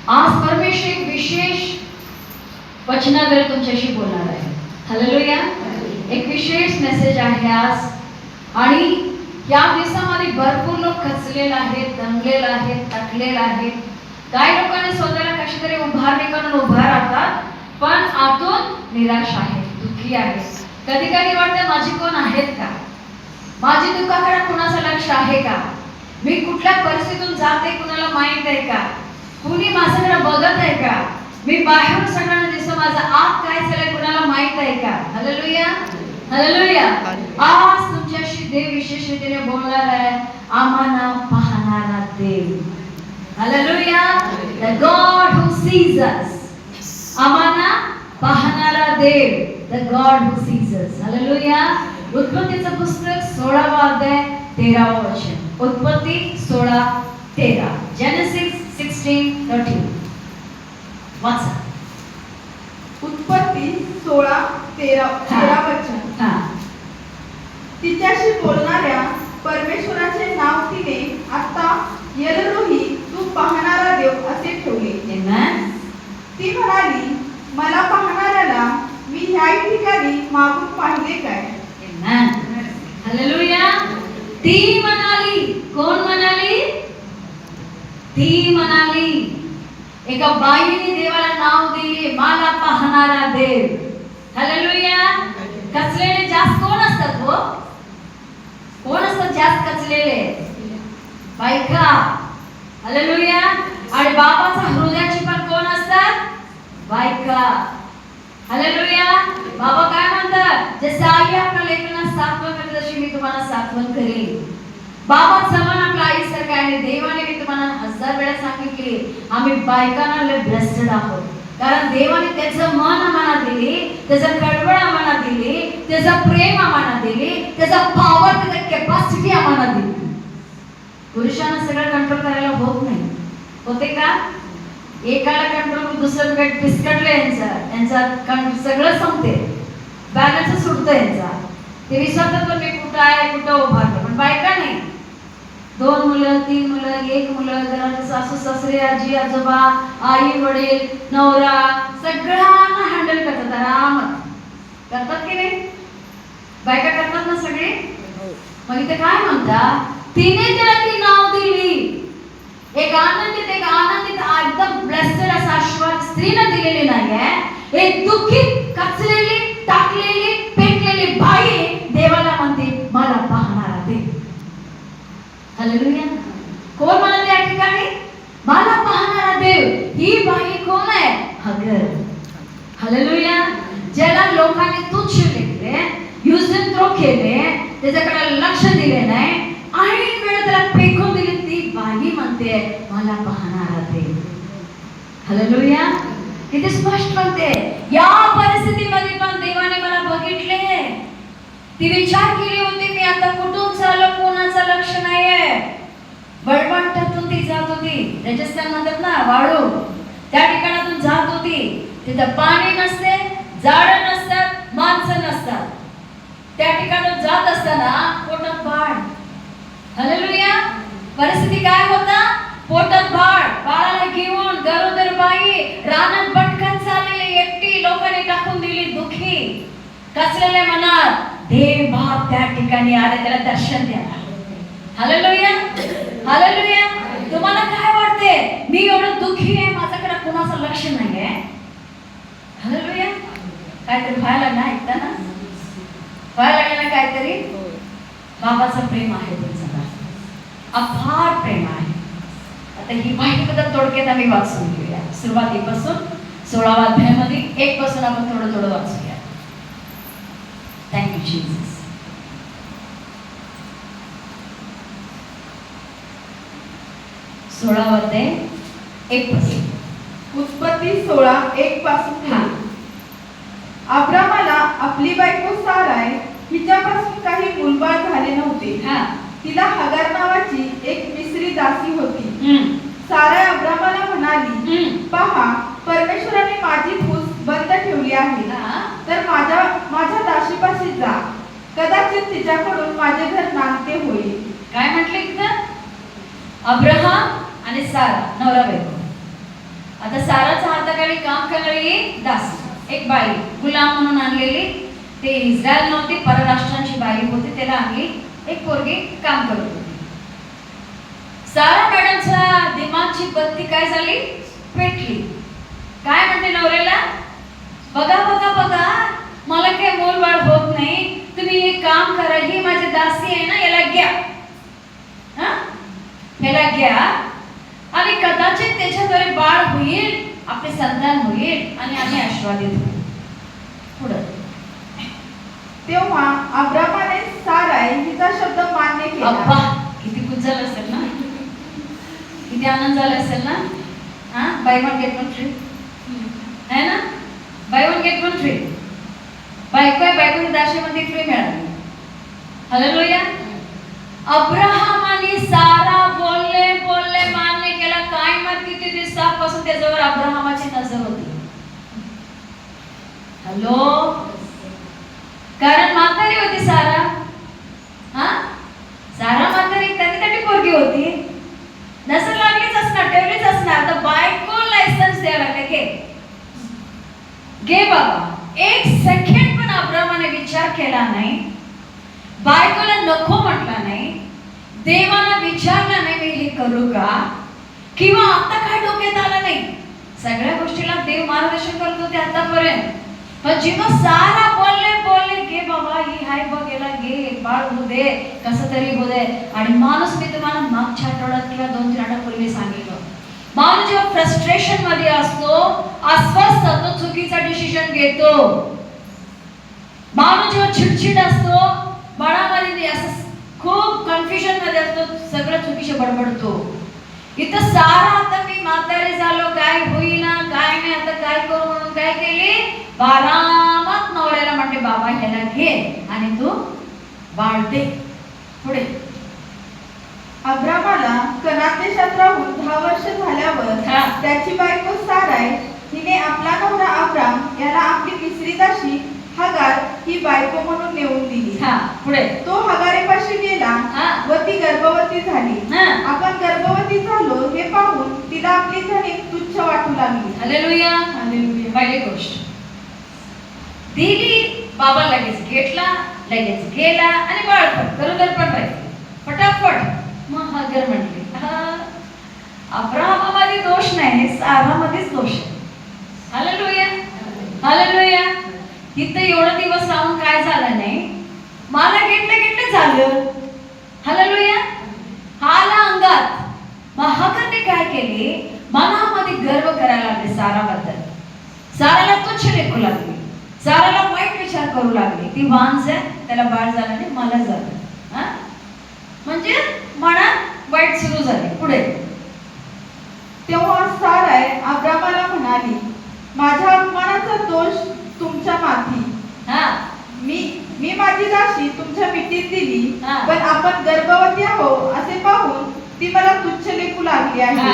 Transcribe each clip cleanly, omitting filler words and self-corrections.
आज परमेश्वर एक विशेष वचनाद्वारे तुमच्याशी बोलणार आहे. हालेलुया. एक विशेष मेसेज आहे आज. आणि या दिवसामध्ये भरपूर लोक खचलेले आहेत, दमलेले आहेत, थकलेले आहेत. काही लोकांनी स्वतःला कशी तरी उभारणी करून उभा राहतात, पण आतून निराश आहेत, दुःखी आहेत. कधी कधी वाटतं माझी कोण आहेत का, माझी दुःखाकडे कुणाचं लक्ष आहे का, मी कुठल्या परिस्थितीतून जाते कुणाला माहित आहे का, कुणी माझ्याकडे बघत आहे का, मी बाहेरून सगळ्यांना दिसतो, माझा आत काय चाललंय कुणाला माहित आहे का. हालेलुया. हालेलुया. आज तुमच्याशी देव विशेष रीतीने बोलणार आहे. आम्हाला पाहणारा देव. Hallelujah. The God who sees us. आम्हाला पाहणारा देव. The God who sees us. Hallelujah. उत्पत्तीचं पुस्तक 16वा अध्याय 13वा वचन. उत्पत्ती 16:13. Genesis 16:13. वाचा. उत्पत्ती 16:13 वचन. तिच्याशी बोलणाऱ्या परमेश्वराचे नाव तिने आता एलरोही, तू पाहणारा देव असे ठेवले. Amen. ती म्हणाली, मला पाहणाऱ्याला मी ह्या ठिकाणी मागून पाहिले काय. Amen. हालेलुया. ती म्हणाली. कोण म्हणाली? ती म्हणाली. एका बाईने देवाला नाव दिले, मला पाहणारा देव. हालेलुया. कचलेले जास्त कोण असतात हो? कोण असतात जास्त कचलेले? बायका. हालेलुया. आणि बाबाचा हृदयाची पण कोण असतात? बायका. हालेलुया. बाबा काय म्हणतात, जसे आई आपल्या लेकरांना सात्वन करते तशी मी तुम्हाला सात्वन करेन. बाबा समान आपल्या आईसारखा आहे. देवाने मी तुम्हाला 1000 वेळा सांगितले, आम्ही बायकांना लय ब्लेस्ड आहोत. कारण देवाने त्याचं मन आम्हाला दिले, त्याचं कळवळ आम्हाला दिली, त्याचं प्रेम आम्हाला दिले, त्याचा पॉवर, त्याचा कॅपॅसिटी आम्हाला दिली. पुरुषांना सगळं कंट्रोल करायला होत नाही. होते का? एकाला कंट्रोल दुसरं पिसकटलं यांचा सगळं संपते, बॅलन्स सुटतं यांचा. ते विसरतात पण मी कुठं आहे कुठं उभारतो. पण बायका नाही. 2 मुलं 3 मुलं 1 मुलं, घरात सासू सासरे, आजी आजोबा, आई वडील, नवरा, सगळ्यांना हँडल करतात. आरामात करतात की नाही? बायका करतात ना सगळे. मग इथे काय म्हणतात, तिने त्याला ती नाव दिली. एक आनंदित एकदम ब्लेस्ड असा आशीर्वाद स्त्रीने दिलेले नाहीये. एक दुःखित, कचलेली, टाकलेली, पेटलेली बाई देवाला म्हणते, मला पाहणारा देव. हालेलुया. कोण म्हणते या ठिकाणी मला पाहणारा देव? ही बाई कोण आहे? हगर. हालेलुया. ज्याला लोकांनी तुच्छ लेखले, यूज अँड थ्रो केले, त्याच्याकडे लक्ष दिले नाही आणि वेळ त्याला फेकून दिली, ती बाई म्हणते मला पाहणारा देव. हालेलुया. किती स्पष्ट म्हणते. या परिस्थितीमध्ये पण देवाने मला बघितले. ती विचार केली होती, मी आता कुठून चाललो, कोणाचं लक्ष नाहीये. बळवाटातून ती जात होती. राजस्थान म्हणतात ना वाळू, त्या ठिकाणातून जात होती. तिथं पाणी नसते, झाडं नसतात, माणसं नसतात. त्या ठिकाणातून जात असताना पोटात बाळ. हालेलुया. परिस्थिती काय होता? पोटात बाळ. बाळाला घेऊन गरोदर बाई रानात भटकत चाललेली, एकटी, लोकांनी टाकून दिली, दुखी, कचलेल्या मनात. देव बाप त्या ठिकाणी आले, त्याला दर्शन द्यायला. हालेलुया. हालेलुया. तुम्हाला काय वाटते, मी एवढं दुखी आहे, माझ्याकडे कुणाचं लक्ष नाहीये. हालेलुया. काहीतरी व्हायला नाही ऐकता ना, व्हायला लागलं ना काहीतरी. बाबाचं प्रेम आहे तुमचं, अफार प्रेम आहे. आता ही माहिती बद्दल थोडक्यात आम्ही वाचून घेऊया. सुरुवातीपासून 16व्या अध्यायामध्ये 1 पासून आपण थोडं थोडं वाचूया. Thank you Jesus. अध्याय 1 पासून. उत्पत्ती 16:1 पासून. अब्रामाला आपली बायको साराय हिच्यापासून काही मुलबाळ झाले नव्हते. तिला हगार नावाची एक मिस्री दासी होती. साराय अब्रामाला म्हणाली, पहा, परमेश्वराने माझी फूस बंद ठेवली आहे, तर माझ्या दासीपाशी जा, कदाचित तिच्याकडून माझे घर नांदते होईल. काय म्हटले तिथं? अब्राहम आणि सारा नवरा बायको. आता साराच्या हाताखाली काम करणारी दास, एक बाई गुलाम म्हणून आणलेली, ते इस्रायल नव्हती, परराष्ट्रांची बाई होती, त्याला आणली एक पोरगी काम करत होती. सारा मॅडमचा दिमागची बत्ती काय झाली, पेटली. काय म्हणते नवऱ्याला, बघा बघा बघा, मला काही मूलबाळ होत नाही, तुम्ही हे काम करा, ही माझी दासी आहे ना, याला घ्या, याला घ्या आणि कदाचित त्याच्याद्वारे बाळ होईल, आपले संतान होईल आणि आम्ही आशीर्वादित होईल. पुढे तेव्हा अब्रामाने साराय हिचा शब्द मान्य केला. अब्बा, किती खुश झालं असेल ना, किती आनंद झाला असेल ना. By one get one free है ना, by one get one free. बायको दाशीमध्ये फ्री मिळाली. हालेलुया. अब्राहमाने सारा बोलले बोलले मान्य केला. काय मत किती दिवसापासून त्याच्यावर अब्राहमाची नजर होती. हॅलो, कारण म्हातारी होती सारा. सारा म्हातारी, कधी पोरगी होती, नजर लागलीच असणार, ठेवलीच असणार. तर बायको लायसन्स द्यायला लागले, घे बाबा. एक सेकंड पण अब्राहमाने विचार केला नाही, बायकोला नको म्हटला नाही, देवाला विचारला नाही मी हे करू का, किंवा आता काय डोक्यात आलं नाही. सगळ्या गोष्टीला देव मार्गदर्शन करत होते आतापर्यंत. पण जेव्हा सारा बोलले घे बाबा, ही हाय बघ, याला घे, बाळ होऊ दे, कसं तरी होऊ दे. आणि माणूस, मी तुम्हाला मागच्या आठवड्यात किंवा 2-3 आठवड्यापूर्वी सांगितलं, माणूस जेव्हा फ्रस्ट्रेशन मध्ये असतो, अस्वस्थ असतो, चुकीचा डिसिजन घेतो. माणूस जेव्हा चिडचिड असतो, बाळामध्ये असं खूप कन्फ्युजन मध्ये असतो, सगळं चुकीचे बडबडतो. इथं सारा, आता मी म्हातारी झालो, काय होईना, काय नाही, आता काय करू म्हणून काय केली, बारामत नवऱ्याला म्हणते, बाबा ह्याला घे आणि तू बाळ दे. पुढे अब्रामाला कनान देशात राहून 10 वर्ष झाल्यावर त्याची बायको साराय हिने आपला नवरा अब्राम याला आपली मिस्री दासी हगार ही बायको म्हणून नेऊन दिली. पुढे तो हगारेपाशी गेला व ती गर्भवती झाली. आपण गर्भवती झालो हे पाहून तिला आपली धनिक तुच्छ वाटू लागली. हालेलुया. हालेलुया. पहिली गोष्ट दिली, बाबा लगेच घेतला, लगेच गेला आणि बाळपण गरोदर पण राहिली फटाफट. मग हगर म्हटली, अब्राहमामध्ये दोष नाही, सारामध्येच दोष आहे. हालेलुया. हालेलुया. इथं एवढा दिवस राहून काय झालं नाही, मला घेतलं झालं. हालेलुया. आला अंगात. मग हगरने काय केले, मनामध्ये गर्व करायला लागले साराबद्दल. साराला तुच्छ लेखू लागली, साराला वाईट विचार करू लागली. ती वांज आहे, त्याला बाळ झालं नाही, मला झालं. म्हणजे मनात वाईट सुरू झाली. पुढे तेव्हा साराय अब्रामाला म्हणाली, माझ्या अपमानाचा दोष तुमच्या माथी. मी माझी दासी तुमच्या मिठीत दिली, पण आपण गर्भवती आहोत असे पाहून ती मला तुच्छ लेखू लागली आहे.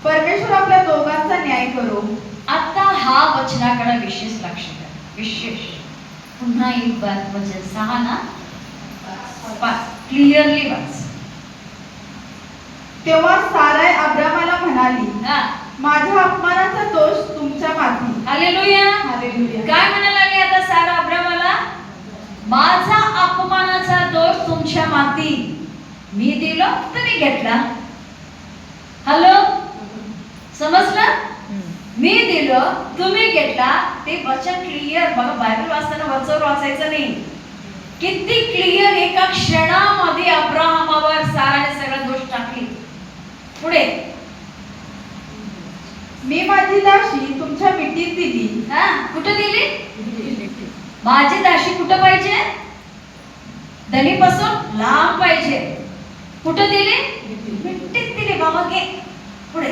परमेश्वर आपल्या दोघांचा न्याय करो. आता हा वचनाकडे विशेष लक्ष द्या. विशेष पुन्हा एक बात, वचन 6 ना, क्लिअरली वाच. तेव्हा साराय अब्रामाला म्हणाली, माझ्या अपमानाचा दोष तुमच्या माथी. हालेलुया. हालेलुया. काय म्हणायला लागली आता सारा अब्रामाला, माझा अपमानाचा दोष तुमच्या माथी. मी दिलो, तुम्ही घेतला. हॅलो, समजलं? मी दिलं, तुम्ही घेतला. ते वचन क्लिअर. बघा, बायबल वाचताना वचन वाचायचं नाही. किती क्लिअर, एका क्षणामध्ये अब्राहमावर साराने सगळा दोष टाकली. पुढे मी माझी दासी तुमच्या मिठीत दिली. कुठे दिली? माझी दासी कुठं पाहिजे? धनीपासून लांब पाहिजे. कुठं दिली? मिठीत दिली. बाबा घे. पुढे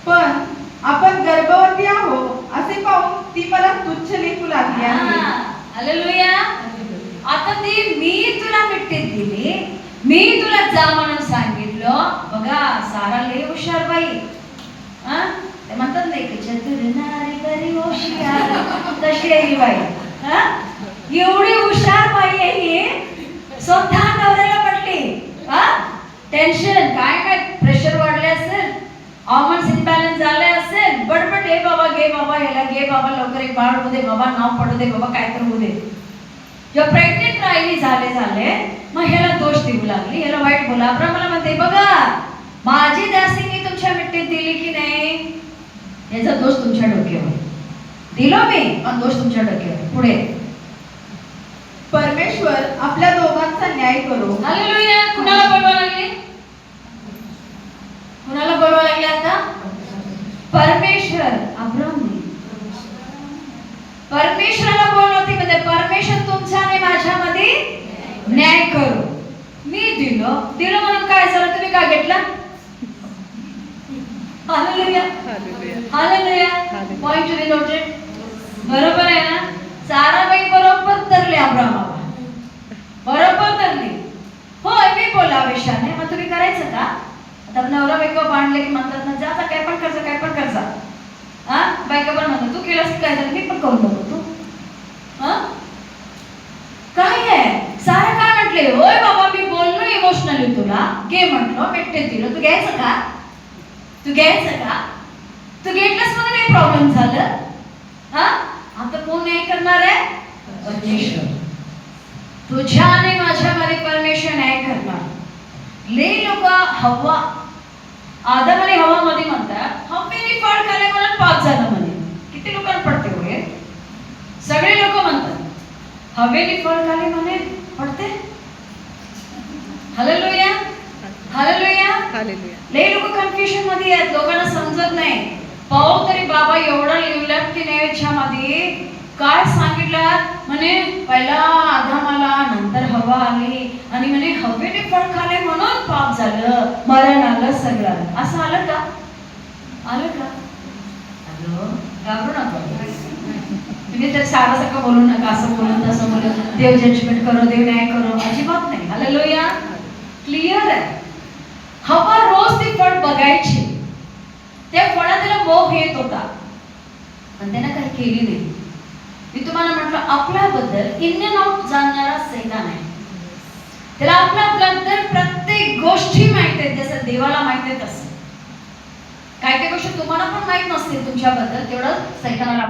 पण आपण गर्भवती आहोत असे पाहून ती मला तुच्छ लेखू लागली आहे. हालेलुया. आता ती, मी तुला मिठीत दिली, मी तुला जा म्हणून सांगितलं. बघा, सारा लय हुशार बाई. ते म्हणतात नाही की चतुर नारी बरी हुशार, तशी आहे ही बाई. एवढी हुशार बाई आहे ही. स्वतः नवऱ्याला म्हटली, टेन्शन काय प्रेशर वाढले असेल, हॉर्मोन्स इम्बॅलन्स झाले असेल, हिला घे बाबा लवकर एक बाळ होऊ दे बाबा, नाव पडू दे बाबा, काय तर होऊ दे. जेव्हा प्रेग्नेंट राहिली झाले मग ह्याला दोष देऊ लागली, ह्याला वाईट बोला. अब्रामाला म्हणते बघा माझी दासीने तुमच्या मिठीत दिली की नाही, याचा दोष तुमच्या डोक्यावर. दिलो मी पण दोष तुमच्या डोक्यावर. पुढे परमेश्वर आपल्या दोघांचा न्याय करो. हालेलुया. कुणाला बोलवा लागले, कुणाला बोलवा लागले आता? परमेश्वर. अब्रामने परमेश्वराला बोलवते, म्हणजे परमेश्वर तुमचा आणि माझ्यामध्ये न्याय करो. मी दिलो म्हणून काय झालं, तुम्ही का घेतला? Hallelujah. Hallelujah. Point to be noted. बरोबर आहे ना? साराबाई बरोबर तरले अब्रामाला, बरोबर तरली. होय मी बोला विषयाने, मग तुम्ही करायचं का? आता नवरा बायको बांधले की म्हणतात ना, जा काय पण करजा, काय पण करजा. हा बायका पण म्हणतात तू केलंस काय झालं, मी पण करून बघतो. तू हा काय आहे? सारा काय म्हटले, होय बाबा मी बोललो इमोशनली तुला, घे म्हटलं, भेटते दिलं, तू घ्यायचं का? तू घ्यायचं का? तू घेतलंस म्हणून हे प्रॉब्लेम झालं. हा आता कोण न्याय करणार आहे? परमेश्वर. तुझ्या आणि माझ्यामध्ये परमेश्वर न्याय करणार. लई लोक हवा, आदम आणि हवा मध्ये म्हणतात हवेने फळ खाल्ले म्हणून पाप झालं म्हणे. किती लोकांना पडते होय? सगळे लोक म्हणतात हवेने फळ खाल्ले म्हणे पडते. हालेलुया. हालेलुया. हालेलुया. लई लोक कन्फ्युजन मध्ये आहेत, लोकांना समजत नाही. पाहू तरी बाबा एवढा लिहिलं की नाही याच्यामध्ये काय सांगितलं म्हणे, पहिला आदाम आला, नंतर हवा आली, आणि म्हणे हवेने फळ खाल्ले म्हणून पाप झालं, मरण आलं, सगळं. असं आलं का? आलं का? हॅलो, घाबरू नका तुम्ही. तर सारं बोलू नका, असं बोलून तसं बोलून देव जजमेंट करो, देव न्याय करो, अजिबात नाही. हालेलुया. क्लिअर आहे. हवा रोज ती फळ बघायची, त्या फळाला मोह येत होता पण त्यानं काही केली नाही. मी तुम्हाला म्हटलं आपल्याबद्दल इन अँड आउट जाणणारा सैतान आहे. त्याला आपल्याबद्दल प्रत्येक गोष्टी माहित आहेत, जसं देवाला माहित आहे तसं. काय काय गोष्टी तुम्हाला पण माहित नसतील तुमच्याबद्दल, तेवढं सैतानाला.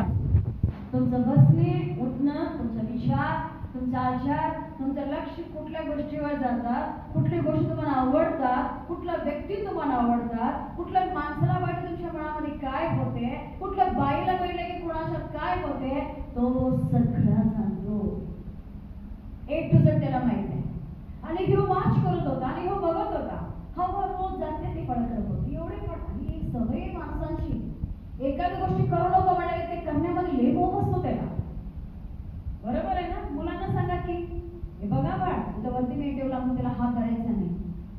तुमचं बसणे, उठणं, तुमचा विचार, तुमचा आचार, तुमचं लक्ष कुठल्या गोष्टीवर जातात, कुठली गोष्ट तुम्हाला आवडतात, कुठला व्यक्ती तुम्हाला आवडतात, कुठल्या माणसाला वाटतं तुमच्या मनामध्ये काय होते, कुठल्या बाईला बघितलं की कुणाच्यात काय होते, तो सगळा जाणतो. ए टू झेड त्याला माहित आहे. आणि ह्यो वाच करत होता आणि ह्यो बघत होता. हवा रोज जाते ती फळ करत होती. एवढे पण ही सगळी माणसांची एखादी गोष्टी करू नको म्हटलं की ते करण्यामध्ये लय मोह असतो त्याला. बरोबर आहे ना? मुलांना सांगा की हे बघा बाळ तुझं वरती मी ठेवला म्हणून त्याला हात धरायचा नाही.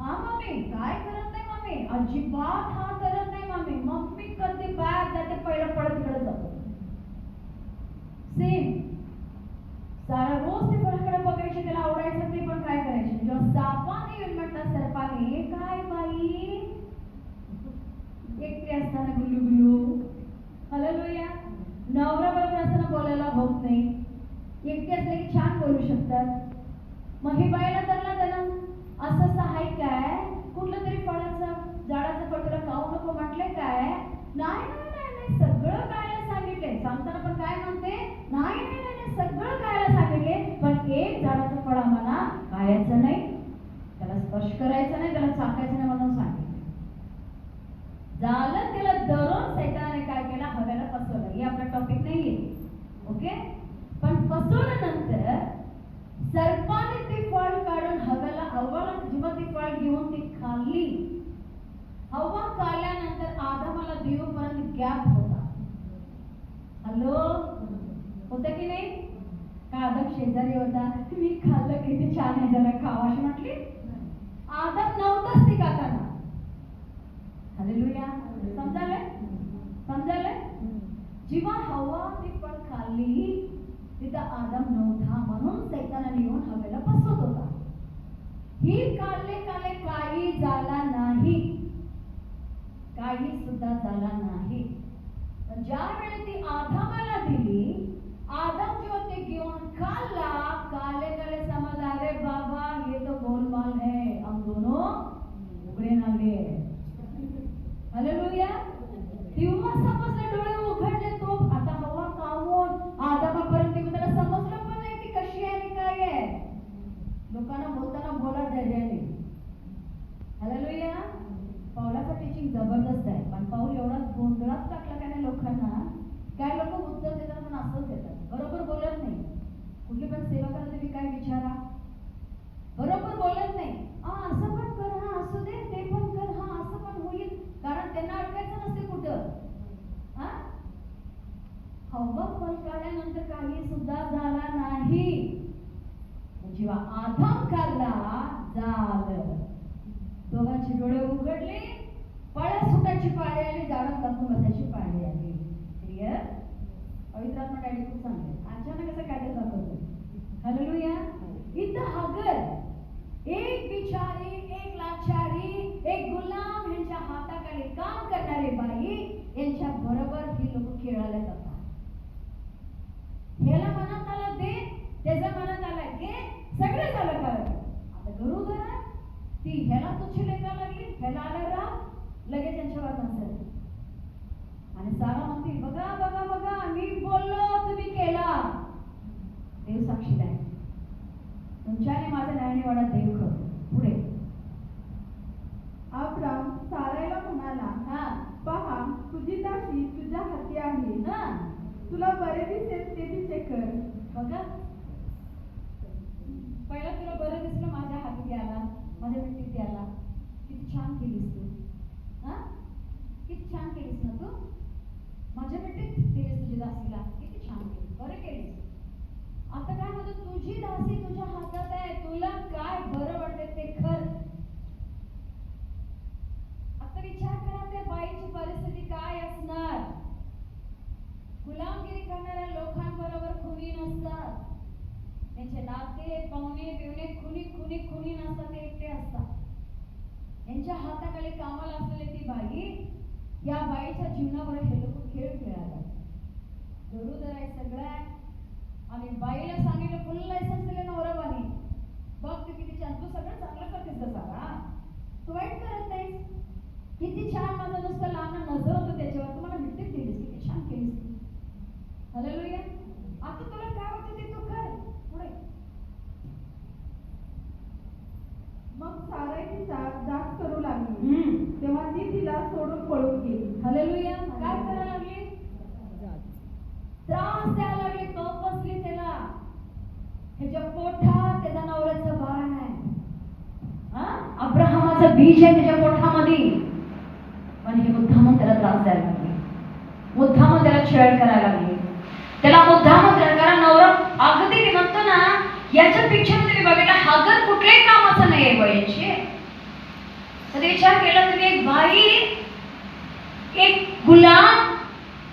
हा मम्मी काय करत नाही मम्मी, अजिबात हात धरत नाही मम्मी. मम्मी कधी बाहेर जाते पहिलं पळत तिकडे जातो. सेम सारा रोज ते फळाकडे बघायचे, त्याला आवडायचं ते पण काय करायचे. जेव्हा सापाने येऊन म्हटलं सर्पाने काय बाई एकटे असताना गुलू गुलू. हालेलुया. नवरा बरोबर असताना बोलायला होत नाही, एकटे असले की छान बोलू शकतात. मग हे बाईला धरला त्याला असं असं आहे काय, कुठलं तरी फळाचं झाडाचं फळ तुला खाऊ नको म्हटलंय काय? नाही नाही नाही नाही सगळं खायला सांगितलंय. सांगताना पण काय म्हणते, नाही नाही नाही सगळं खायला सांगितले, पण एक झाडाचं फळ आम्हाला खायचं नाही, त्याला स्पर्श करायचं नाही, त्याला चाकायचं नाही म्हणून सांगितलं. झालं त्याला धरून सैतानाने काय केलं, हव्याला फसवलं. हे आपला टॉपिक नाहीये, ओके. पण फसवल्यानंतर सर्पाने ते फळ काढून हव्याला जेव्हा ती फळ घेऊन ती खाल्ली, हवा खाल्ल्यानंतर आदामाला देवापर्यंत गॅप होता. हॅलो, होता की नाही? का आदम शेजारी होता, मी खाल्लं किती छान आहे जरा खावा अशी म्हटली. आदम नव्हताच ती खाताना. हालेलुया. समजायलंय? समजायलंय? जेव्हा हवा ती फळ खाल्ली तिथं आदम नव्हता, म्हणून सैतानाने येऊन हवेला फसवत होता. ही काढले काही झाला नाही, काही सुद्धा झाला नाही. पण ज्या वेळी ती आदामाला दिली, आदम जेव्हा ते घेऊन खाल्ला, काले समझ अरे बाबा ये तो गोलमाल है, हम दोनों उघडे नाले. हालेलुया. तेव्हा समजले, डोळे उघडले. तो आता पौलाचं टीचिंग जबरदस्त आहे, पण पौल एवढा गोंधळात टाकला का नाही लोकांना. काय लोक उत्तर देतात पण असंच देतात, बरोबर बोलत नाही. कुठली पण सेवा करा तुम्ही काय विचारा, बरोबर बोलत नाही. असं पण कर, हा असू दे, ते पण कर, हा असं पण होईल, कारण त्यांना अडकायचं नसते कुठं. हव्वा फल काढल्यानंतर काही सुद्धा झाला नाही. जेव्हा आदम खाल्ला झालं, दोघांचे डोळे उघडले, पळा सुटायची पाळी आली, झाडात लपून बसायची पाळी आली. क्लिअर? पवित्र आत्मा डॅडी खूप चांगले, अचानक असं काय दाखवतो. हालेलुया. इथं हगर एक बिचारी, एक लाचारी, एक गुलाम यांच्या हाताखाली काम करणारे बाई यांच्या बरोबर ही लोक खेळायला जातात. ह्याला मनात आलं दे, त्याच्या मनात आलं घे, सगळं झालं. कारण आता गरुदर आहे ती, ह्याला तुझी लेखा लागली, ह्याला आलं राग, लगेच त्यांच्यावर नसेल. आणि सारा म्हणते बघा बघा बघा, मी बोललो तुम्ही केला. देव साक्षी आहे, तुमच्याने माझा न्याय निवाडा देव कर. पुढे अब्राम सारायला म्हणाला, पहा तुझी दासी तुझ्या हाती आहे, तुला बरे दिसेल ते तिचे कर. बघा, पहिला तुला बरं दिसलं, माझ्या हाती आला, माझ्या मिठीत आला, किती छान केलीस तू. किती छान केलीस ना तू, माझ्या मिठीत दिलीस तुझी दासीला, किती छान केली, बरं केलीस. आता काय म्हणतो, तुझी दासी तुझ्या हातात आहे, तुला काय बरं वाटते ते कर. आता विचार करा त्या बाईची परिस्थिती काय असणार. गुलामगिरी करणाऱ्या लोकांबरोबर खुनी नसतात, त्यांचे नाते पाहुणे बिवणे खुनी नसतात, ते एकटे असतात. यांच्या हाताखाली कामाला असलेली ती बाई, या बाईच्या जीवनावर हे लोक खेळ खेळायला. गरुदर आहे, सगळं आहे. आणि बाईला सांगितलं फुल लायसन्स दिले नवराबाने, बघ तू किती छान, तू सगळं चांगलं करतेस का सारा, तू वाईट करत नाहीस, किती छान, माझं नुसतं लहान नजर होतं त्याच्यावर, तुम्हाला मिठीत दिलीस, किती छान केलीस तू. हालेलुया. आता तुला काय वाटतं ते तू कर. पुढे मग साराई तिचा जाच करू लागली, तेव्हा ती तिला सोडून पळून गेली. हालेलुया. काय करायला लागली, त्रास द्यायला लागली, बसली त्याला. ह्याच्या पोटात त्याचा नवऱ्याचं बाळ आहे, अब्राहमाचं बीज आहे त्याच्या पोटामध्ये, पण हे मुद्दाम त्याला त्रास द्यायला लागले, मुद्दाम त्याला छेड करायला लागले, त्याला मुद्दाम कारण नवरा अगदी म्हणतो ना, याच्या पिक्चर तुम्ही बघितला, हगर कुठल्याही कामाचं नाही आहे वयाची. कधी विचार केला तुम्ही, एक बाई, एक गुलाम,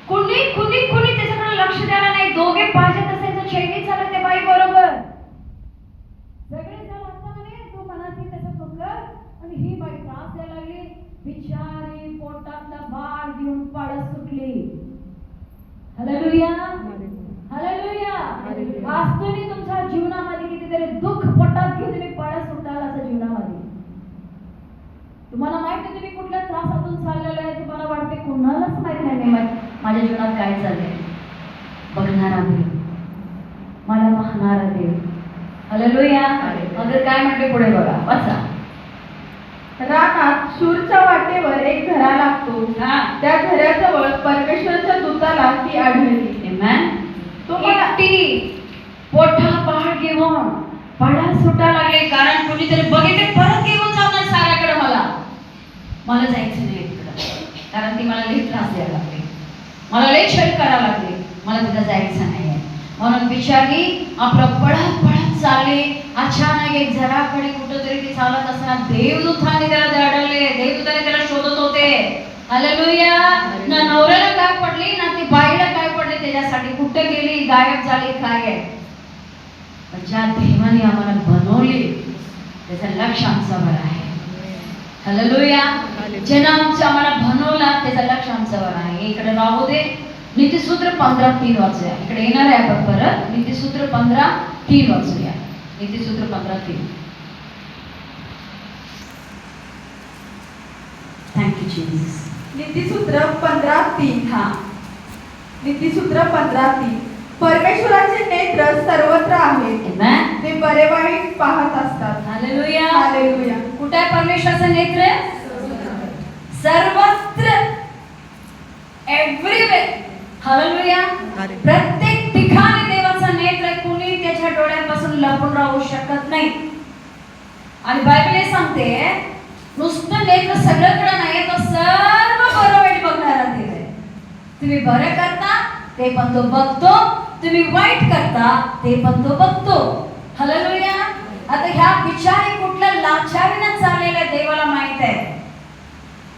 कुणी त्याच्याकडे लक्ष द्यायला नाही, दोघे पाहिजे तसे छेडणी झालं त्या बाई बरोबर, सगळे झालं. आता म्हणे तू मनात त्याचं फकर, आणि ही बाई त्रास द्यायला लागली, बिचारी पोटातला बाळ घेऊन पळत सुटली. Hallelujah, hallelujah. आज तुम्ही तुमच्या जीवनामध्ये कितीतरी दुःख पोटात घेऊन तुम्ही पळत सुटाल असं जीवनामध्ये. तुम्हाला माहिती आहे तुम्ही कुठल्या त्रासातून चाललेलं आहे, तुम्हाला वाटते कुणालाच माहित नाही माझ्या जीवनात काय चाललंय. बघणारा देव, मला पाहणारा देव. हालेलुया. अगर काय म्हणते पुढे बघा, वाचा. रानात शूरच्या वाटेवर एक झरा लागतो, त्या झऱ्याजवळ परमेश्वराच्या दूताला ती आढळली. पोटा बाळ घेऊन पळा सुटा लागले, कारण कोणीतरी बघितले, परत घेऊन जाणार साऱ्याकडे, मला जायचं नाही तिकडं, कारण ती मला लई त्रास द्यायला लागली, मला लई छळ करायला लागले, मला तिथं जायचं नाही आहे. म्हणून बिचारी आपलं पळत चालले. अचानक एक झराकडे कुठंतरी ती चालत असताना देवदूताने त्याला दडले, देवदूताने त्याला शोधत होते. हालेलुया. ना नवऱ्याला काय पडली, ना ती बाईला काय पडले, त्याच्यासाठी कुठे गेली, गायब झाली, काय आहे. ज्या देवाने आम्हाला बनवले त्याचं लक्ष आमच्यावर आहे. हालेलुया. ज्यानं आम्हाला बनवला त्याचं लक्ष आमच्यावर आहे. इकडे राहू दे, नीतिसूत्र 15:3 वाचूया. इकडे येणार आहे आपण परत. नीतिसूत्र 15:3 वाचूया. नीतिसूत्र 15:3. Thank you Jesus. नीतिसूत्र 15:3. हा, नीतिसूत्र 15:3. परमेश्वराचे नेत्र सर्वत्र आहेत, ते बरे वाईट पाहत असतात. हालेलुया. हालेलुया. कुठे आहे परमेश्वराचं नेत्र? प्रत्येक ठिकाणी देवाचा नेत्र आहे, कुणी त्याच्या डोळ्यापासून लपून राहू शकत नाही. आणि बायबल हे सांगते नुसतं नेत्र सगळीकडे नाही, तो सर्व बरं वाईट बघणारा देव आहे. तुम्ही बरं करता ते पण तो बघतो, तुम्ही वाईट करता ते पण तो बघतो. हालेलुया. आता ह्या बिचारी कुठल्या लाचारीने चाललेल्या देवाला माहित आहे.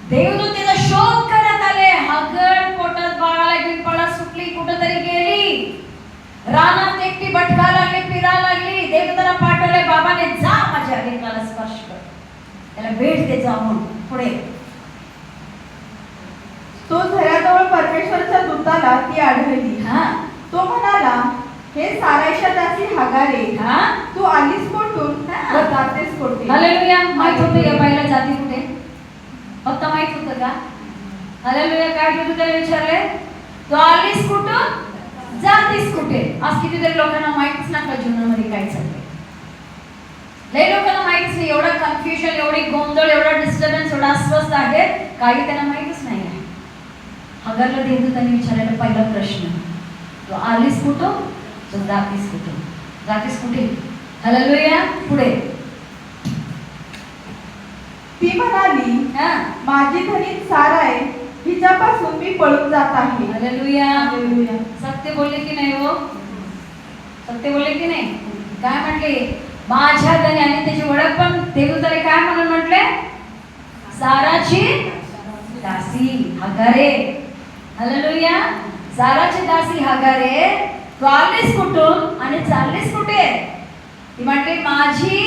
देवदूत त्याचा शोध करत आले. हगड पोटात बाळाला घेऊन पळा सुटली, कुठेतरी गेली, रानात एकटी भटका लागली, फिरा लागली. देवदूताला पाठवले, बाबाने जा माझ्या लेकराला स्पर्श कर, त्याला भेट दे जाऊन. पुढे तो झऱ्याजवळ परमेश्वराच्या दूताला ती आढळली. तो म्हणाला, हे सारायच्या दासी हागारे, तू आलीस कोठून व जातेस कोठे? हालेलुया. माहित होतं या बाईला जाती कुठे? फक्त माहित होतं का? हालेलुया. काय केलं त्याला विचारले, तू आलीस कुठून जातीस कुठे? आज कितीतरी लोकांना माहितीच नका जीवनामध्ये काय चाललंय. लई लोकांना माहितीच नाही. एवढा कन्फ्युजन, एवढी गोंधळ, एवढा डिस्टर्बन्स, एवढा अस्वस्थ आहे, काही त्यांना माहितीच नाही आहे. हगरला देवदूताने विचारलेला पहिला प्रश्न, तू आलीस कुठं, तू जातीस कुठं? जातीस कुठे? हालेलुया. पुढे ती म्हणाली, माझी धनी साराय, हिच्यापासून मी पळून जात आहे. हालेलुया. हालेलुया. सत्य बोलले की नाही हो? सत्य बोलले की नाही? काय म्हटले? माझ्या धनी. आणि त्याची ओळख पण देवदूताने काय म्हणून म्हटले? साराची दासी हागारे. हालेलुया. साराची दासी हागारे, तू आलीस कुठून आणि चाललीस कुठे? ती म्हटली, माझी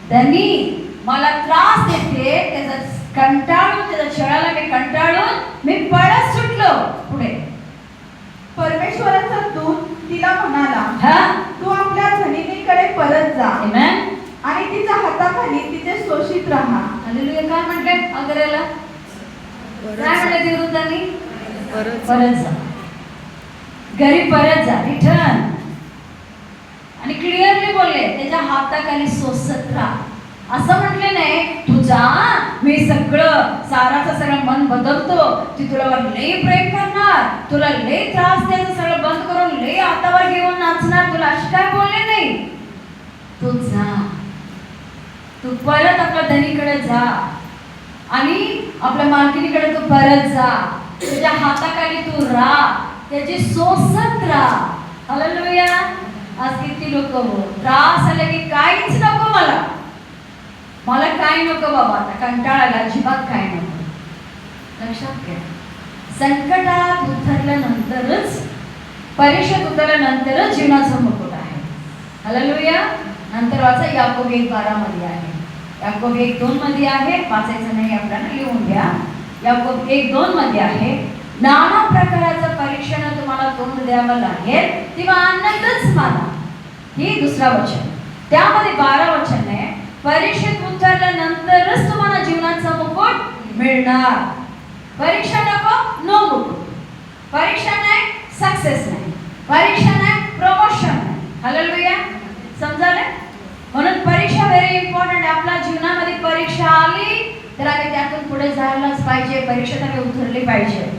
धनी मला त्रास देते, त्याचा कंटाळून, त्याच्या छळाला मी कंटाळून मी पळत सुटलो. पुढे परमेश्वराचा दूत तिला म्हणाला, तू आपल्या धनिनीकडे परत जा आणि तिच्या हाताखाली तिचे शोषित राहा. हालेलुया. काय म्हटले हगरेला? काय म्हटले देवदूतांनी? परत जा, घरी परत जा, रिटर्न. आणि क्लिअरली बोलले, त्याच्या हाताखाली सोसत राहा. असं म्हटले नाही, तू जा, मी सगळं साराचं सगळं मन बदलतो, ती तुला लई प्रेम करणार, तुला लई त्रास द्यायचं सगळं बंद करून लई हातावर घेऊन नाचणार, तुला अशी काय बोलले नाही. तू जा, तू परत आपल्या धनीकडे जा आणि आपल्या मालकिनीकडे तू परत जा, तुझ्या हाताखाली तू राहा, त्याची सोसत राहा. हालेलुया. आज किती लोक त्रास आले की काहीच नको, मला काय नको बाबा, आता कंटाळाला, अजिबात काय नको. लक्षात घ्या, संकटात उतरल्यानंतरच, परीक्षेत उतरल्यानंतरच जीवनाचा मुकुट आहे. हालेलुया. नंतर वाचा याकोब 1:12 मध्ये आहे, याकोब 1:2 मध्ये आहे, वाचायचं नाही आपल्याला, लिहून घ्या. याकोब 1:2 मध्ये आहे, नाना प्रकारचं परीक्षण तुम्हाला तोंड द्यावं लागेल तेव्हा आनंदच माना. ही दुसरा वचन. त्यामध्ये 12 वचन आहे, परीक्षेत उतरल्यानंतरच तुम्हाला जीवनाचा मुकुट मिळणार. परीक्षा नको, नो मुकुट. परीक्षा नाही, सक्सेस नाही. परीक्षा नाही, प्रमोशन नाही. हालेलुया. समजाले? म्हणून परीक्षा व्हेरी इम्पॉर्टंट. आपल्या जीवनामध्ये परीक्षा आली तर आम्ही त्यातून पुढे जायलाच पाहिजे, परीक्षेत आम्ही उतरली पाहिजे.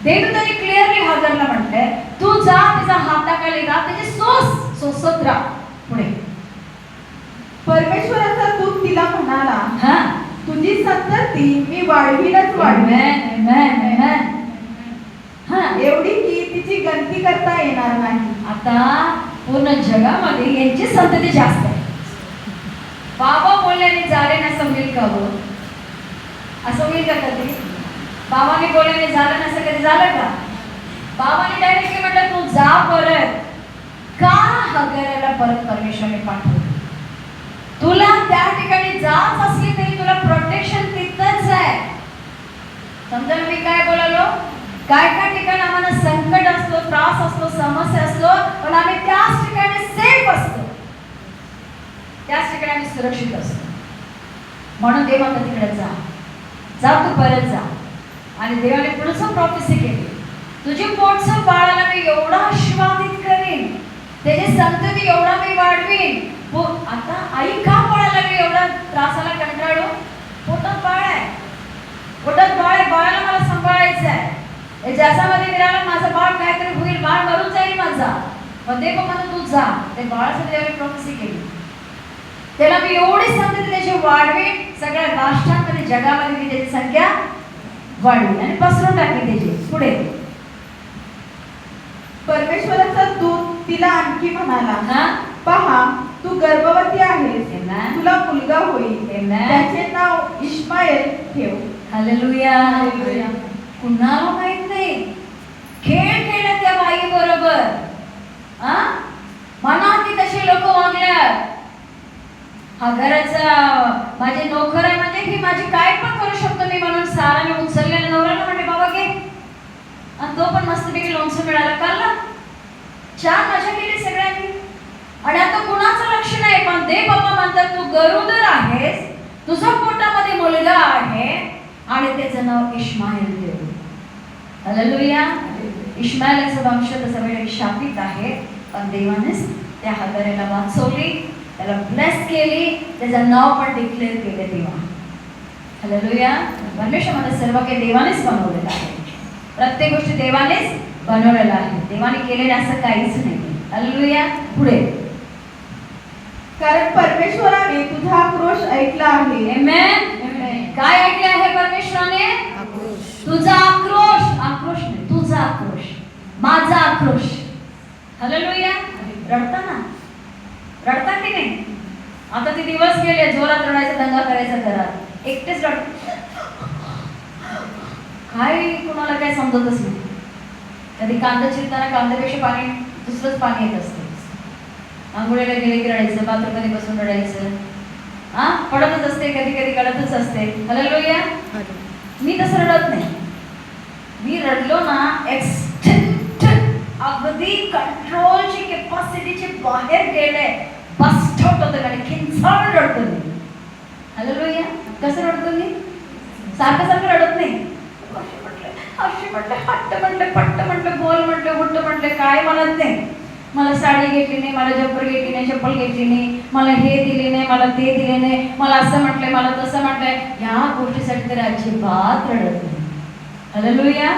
देवदूताने क्लिअरली हगरला म्हटले, तू जा, तिचा हाताखाली राहा, त्याची सोसत राहा. पुढे परमेश्वराचा दूत तिला म्हणाला, तुझी संतती मी वाढवीनच वाढवेन, एवढी की तिची गणती करता येणार नाही. आता पूर्ण जगामध्ये यांची संतती जास्त आहे. बाबा बोलल्याने झाले ना, समजेल का हो? असं होईल का कधी? बाबाने बोलल्याने झालं नसं कधी झालं का? बाबाने डायरेक्टली म्हटलं, तू जा परत. का हगराला परत परमेश्वराने पाठवलं? तुला त्या ठिकाणी जात असली तरी तुला प्रोटेक्शन तिथंच आहे. समजा मी काय बोलालो? काय काय ठिकाणी आम्हाला संकट असतो, त्रास असतो, समस्या असतो, पण आम्ही त्याच ठिकाणी सेफ असतो, त्याच ठिकाणी आम्ही सुरक्षित असतो. म्हणून देव आता तिकडे जा, तू परत जा. आणि देवाने पुढचं प्रॉफेसी केली, तुझी पोटचं बाळाला मी एवढा आशीर्वादित करीन, त्याची संतती एवढा मी वाढवीन. आता आई का पळायला लागली एवढा त्रासाला कंटाळू? पोटात बाळ आहे, पोटात बाळ आहे, बाळाला मला सांभाळायचं आहे. ज्याच्यामध्ये मिळालं माझं बाळ काहीतरी होईल, होईल, बाळ मरून जाईल माझा. पण देव म्हणतो तू जा. ते बाळासाठी त्याने प्रॉफेसी केली. त्याला मी एवढी संधी त्याची वाढवी, सगळ्या राष्ट्रांमध्ये जगामध्ये मी त्याची संख्या वाढवी आणि पसरून टाकली त्याची. पुढे परमेश्वराचा दूत तिला आणखी म्हणाला, पहा तू गर्भवती आहेस, तुला मुलगा होईल, त्याचे नाव इश्माएल ठेव. हालेलुया. कुणाला माहित नाही, खेळ खेळत त्या बाई बरोबर. म्हणा की तसे लोक वागल्यात. हा घराचा माझे नोकर आहे म्हणजे की माझी काय पण करू शकतो मी म्हणून साराने उचललेल्या नवऱ्याला म्हणते बाबा घे. आणि तो पण मस्तपैकी लोणचं मिळालं काल ना. छान मजा केली सगळ्यांनी. आणि आता कुणाचं लक्ष नाही, पण देव बाबा म्हणतात तू गरोदर आहेस, तुझ्या पोटामध्ये मुलगा आहे आणि त्याचं नाव इश्माएल देव. हालेलुया. इश्माएलचा वंश तसा वेळ शापित आहे, पण देवानेच त्या हगारेला वाचवली, त्याला ब्लेस केली, त्याचं नाव पण डिक्लेअर केले देवा. हालेलुया. परमेश्वराने सर्व काही देवानेच बनवलेलं आहे. प्रत्येक गोष्ट देवानेच बनवलेलं आहे. देवाने केलेलं असं काहीच नाही. हालेलुया. पुढे कारण परमेश्वराने तुझा आक्रोश ऐकला आहे. आमेन. काय ऐकले आहे परमेश्वराने? तुझा आक्रोश. आक्रोश नाही, तुझा आक्रोश, माझा आक्रोश. हालेलुया. रडता ना, रडता की नाही? आता ते दिवस गेले, जोरात रडायचा, दंगा करायचा घरात, एकटेच रड. काय कुणाला काय समजतच नाही. कधी कांदा चिरताना कांद्यापेक्षा पाणी दुसरंच पाणी येत असतं. आंघोळीला गेले की रडायचं, बाथरूममध्ये बसून रडायचं. पडतच असते, कधी कधी कळतच असते. हालेलुया. मी तसं रडत नाही. मी रडलो ना अगदी कंट्रोलची कॅपॅसिटीची बाहेर गेले, बस्ट आउट होतं आणि खिंचाळून रडतो मी. हालेलुया. कसं रडतो मी? सारखं सारखं रडत नाही. अशी म्हटलं, हट्ट म्हटलं, पट्ट म्हटलं, बोल म्हटलं, गुट्ट म्हटलं, काय म्हणत नाही. मला साडी घेतली नाही, मला जब्बर घेतली नाही, चप्पल घेतली नाही, मला हे दिले नाही, मला ते दिले नाही, मला असं म्हटलंय, मला तसं म्हटलंय. ह्या गोष्टीसाठी तर अजिबात रडत नाही. हालेलुया.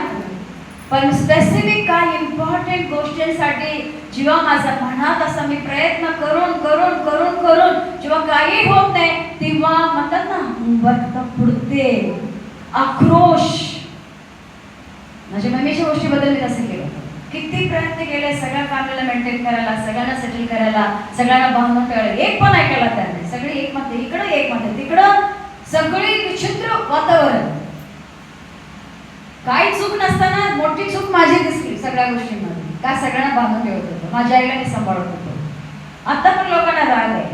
पण स्पेसिफिक काही इम्पॉर्टंट गोष्टींसाठी जेव्हा माझा मनात असा मी प्रयत्न करून करून करून करून जेव्हा काही होत नाही, तेव्हा म्हणतात ना रक्त फुटते, आक्रोश. माझ्या मम्मीच्या गोष्टीबद्दल मी तसं केलं. किती प्रयत्न केले सगळ्या फॅमिलीला मेंटेन करायला, सगळ्यांना सेटल करायला, सगळ्यांना बांधून ठेवायला. एक पण ऐकायला तयार नाही. सगळी एक म्हणते इकडं, एक म्हणते तिकडं, सगळी विचित्र वातावरण. काही चूक नसताना मोठी चूक माझी दिसली सगळ्या गोष्टींमध्ये. का सगळ्यांना बांधून ठेवत होतो, माझ्या आईला मी सांभाळत होतो. आता पण लोकांना राग आहे,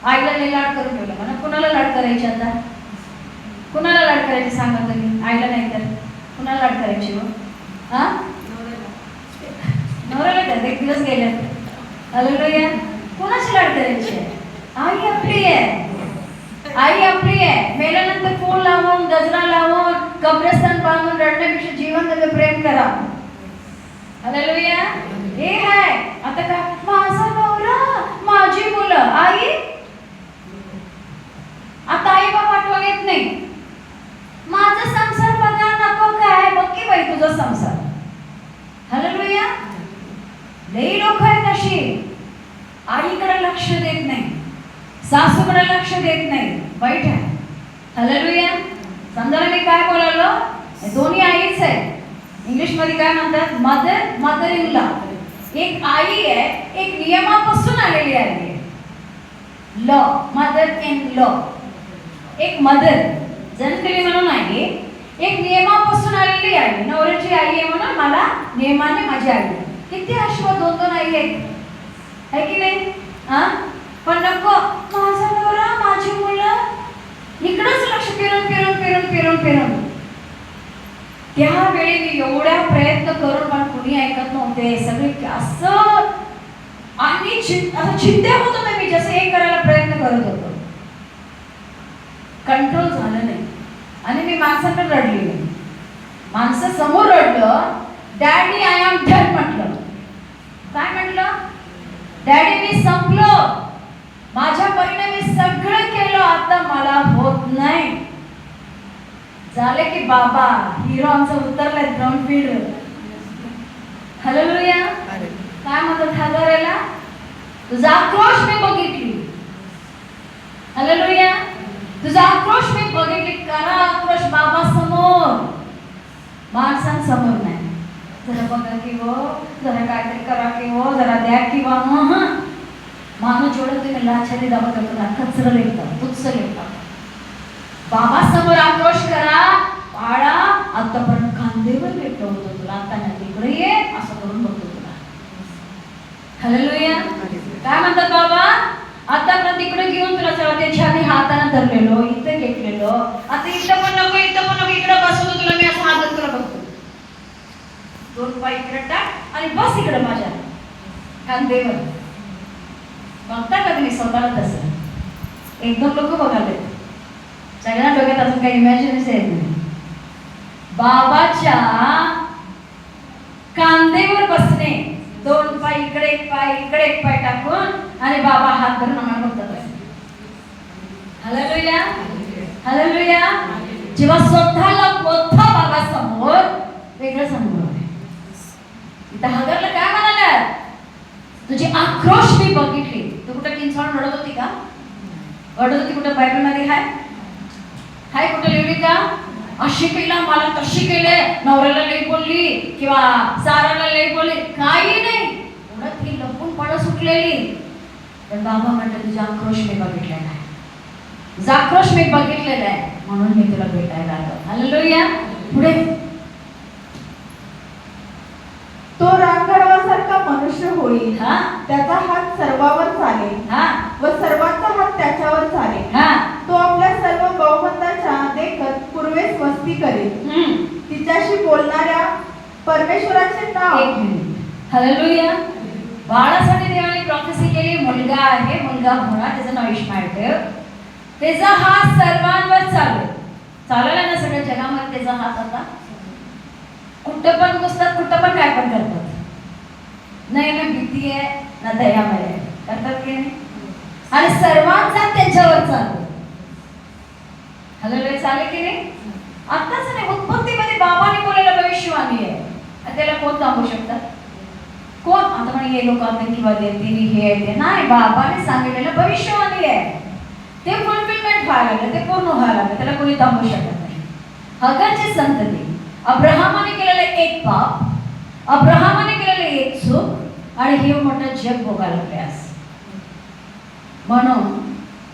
आईला नाही लाड करून ठेवलं. म्हणा कुणाला लाड करायची? आता कुणाला लाड करायची सांगा तुम्ही? आईला नाही तर कुणाला लाड करायची? मग नवऱ्याला तर एक दिवस गेले. हालेलुया. कुणाची लाड करायची? आई आपली आहे. आई आपली आहे. मेल्यानंतर फूल लावून, गजरा लावून, कब्रस्तान बांधून रडण्यापेक्षा जीवन प्रेम करा. हालेलुया. हे आहे. आता काय माझा नवरा, माझी मुलं, आई. आता आई बाप आठवण येत नाही. माझा संसार बघा नको काय, बघ की बाई तुझा संसार. हालेलुया. लई लोक आहेत अशी, आईकडे लक्ष देत नाही, सासूकडे लक्ष देत नाही. वाईट आहे. हालेलुया. समजा मी काय बोलालो, दोन्ही आईच आहे. इंग्लिश मध्ये काय म्हणतात? Mother, mother in law. एक आई आहे, एक नियमापासून आलेली आहे. Law, mother in law. एक मदर जन्मलेली म्हणून आहे, एक नियमापासून आलेली आहे. नवऱ्याची आई आहे म्हणून मला नियमाने माझी आई. किती अश्व दोन दोन आई आहेत, है की नाही? पण नको, माझा नवरा, माझी मुलं, इकडंच लक्ष फिरून फिरून फिरून फिरून फिरून. त्यावेळी मी एवढ्या प्रयत्न करून पण कुणी ऐकत नव्हते. सगळे असं आणि असं चिंता होत होतं मी, जसं हे करायला प्रयत्न करत होतो. कंट्रोल झालं नाही आणि मी माणसाकडे रडली नाही. माणसं समोर रडलं. डॅडी आय एम डन म्हटलं. काय म्हटलं? डॅडी मी संपलो, माझ्या परीने मी सगळं केलं, आता मला होत नाही. झाले की बाबा हिरो आमचं उतरलाय ग्राउंड फील्ड. हालेलुया. काय म्हणतात हगारेला? तुझा आक्रोश मी बघितली. हालेलुया. तुझा आक्रोश मी बघितली. करा आक्रोश बाबा समोर, माणसांसमोर नाही. जरा बघा की हो, जरा काहीतरी करा की हो, जरा द्या किंवा माणूस जेवढं तुम्ही लाचारी दावा करतो ना, कचरं लेखतात, तुच्छ लेखतात. बाबा समोर आक्रोश करा. बाळा आतापर्यंत खांदेवर लेखलं होतं तुला, आता ना तिकडे ये असं करून बघतो तुला. हालेलुया. काय म्हणतात बाबा? आतापर्यंत तिकडे घेऊन तुला सगळं त्याच्या आधी हाताने धरलेलो, इथं घेतलेलो, आता इथं पण नको, इथं पण नको, इकडे बसवतो तुला मी असं हातात तुला बघतो. 2 पाय इकडे टाक आणि बस इकडे माझ्या खांदेवर. बघता का तुम्ही स्वतःला तसं? एकदम लोक बघाले, सगळ्या डोक्यात अजून काही इमॅजिनेशन येत नाही. बाबाच्या खांदेवर बसणे, 2 पाय इकडे, 1 पाय इकडे, 1 पाय टाकून आणि बाबा हात धरून आम्हाला बघतात. हालेलुया. हालेलुया. जेव्हा स्वतःला मोठा बाबा समोर वेगळं समोर आहे. इथं हगरला काय म्हणाला? तुझी आक्रोश मी बघितली. तू कुठं किंचाळून रडत होती का? रडत होती कुठं? बायबल मध्ये हाय कुठं लिहिली का? अशी केला मला, तशी केले, नवऱ्याला लई बोलली किंवा साराला लई बोलली, काही नाही. एवढं ती लपून पळ सुटलेली. पण बाबा म्हणते तुझा आक्रोश मी बघितलेला आहे, तुझा आक्रोश मी बघितलेला आहे, म्हणून मी तुला भेटायला आलो. हालेलुया. पुढे तो रांगडवासारखा मनुष्य होईल, त्याचा हात सर्वावर चालेल व सर्वांचा हात त्याच्यावर चालेल. तो आपल्या सर्व बहुमताच्या देखत पूर्वेस वस्ती करेल. तिच्याशी बोलणाऱ्या परमेश्वराचे नाव. हालेलुया. बाळासाठी देवाने प्रॉफेसी केली. मुलगा आहे, मुलगा होणार, त्याचं नाव इश्माएल. त्याचा हात सर्वांवर चालेल. चालवला ना सगळ्या जगामध्ये त्याचा हात. आता कुठं पण घुसतात, कुठं पण काय पण करतात. नाही ना भीती आहे ना दयामय आहे, करतात की नाही? आणि सर्वांचा त्याच्यावर चालू. हालेलुया. चालेल की नाही? आताच नाही, उत्पत्तीमध्ये बाबाने बोललेलं भविष्यवाणी आहे. त्याला कोण थांबवू शकतात? कोण? आता पण हे लोक आतंकवादी आहेत, हे आहे, ते नाही. बाबाने सांगितलेलं भविष्यवाणी आहे, ते फुलफिलमेंट व्हायला लागलं, ते पूर्ण व्हायला लागलं. त्याला कोणी थांबवू शकत नाही. हगारची संतती, अब्राहमाने केलेलं एक पाप, अब्राहमाने केलेलं एक चूक आणि हे मोठं जग भोगायला लागल्यास. म्हणून